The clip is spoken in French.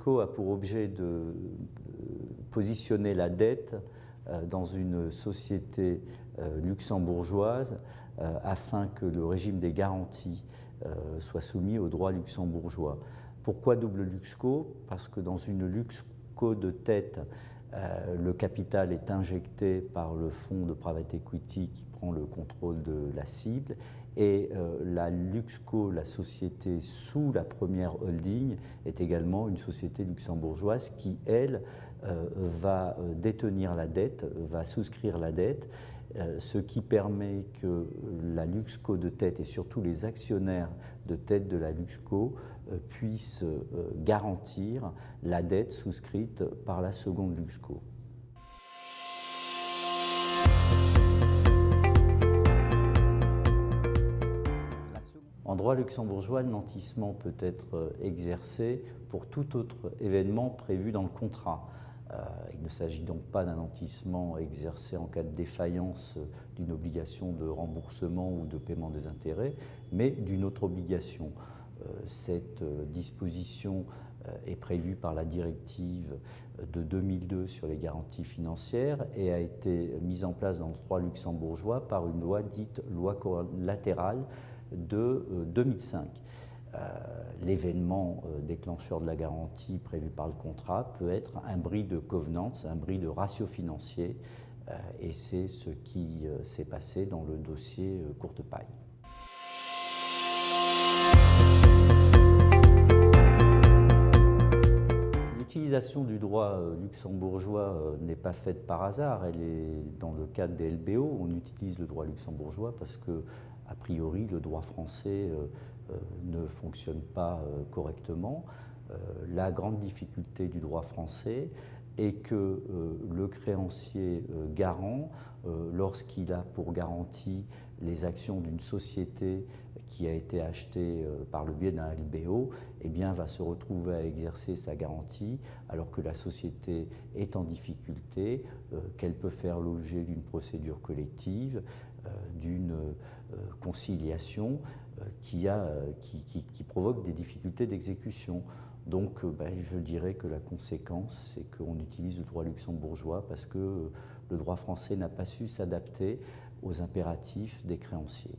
LuxCo a pour objet de positionner la dette dans une société luxembourgeoise afin que le régime des garanties soit soumis au droit luxembourgeois. Pourquoi double LuxCo? Parce que dans une LuxCo de tête, le capital est injecté par le fonds de private equity qui prend le contrôle de la cible, et la LuxCo, la société sous la première holding, est également une société luxembourgeoise qui, elle, va détenir la dette, va souscrire la dette, ce qui permet que la LuxCo de tête et surtout les actionnaires de tête de la LuxCo puissent garantir la dette souscrite par la seconde LuxCo. En droit luxembourgeois, le nantissement peut être exercé pour tout autre événement prévu dans le contrat. Il ne s'agit donc pas d'un nantissement exercé en cas de défaillance d'une obligation de remboursement ou de paiement des intérêts, mais d'une autre obligation. Cette disposition est prévue par la directive de 2002 sur les garanties financières et a été mise en place dans le droit luxembourgeois par une loi dite loi collatérale de 2005. L'événement déclencheur de la garantie prévu par le contrat peut être un bris de covenants, un bris de ratio financier, et c'est ce qui s'est passé dans le dossier Courtepaille. L'utilisation du droit luxembourgeois n'est pas faite par hasard, elle est dans le cadre des LBO. On utilise le droit luxembourgeois parce que, a priori, le droit français ne fonctionne pas correctement. La grande difficulté du droit français est que le créancier garant, lorsqu'il a pour garantie les actions d'une société qui a été achetée par le biais d'un LBO, eh bien, va se retrouver à exercer sa garantie alors que la société est en difficulté, qu'elle peut faire l'objet d'une procédure collective, d'une conciliation qui provoque des difficultés d'exécution. Donc je dirais que la conséquence, c'est qu'on utilise le droit luxembourgeois parce que le droit français n'a pas su s'adapter aux impératifs des créanciers.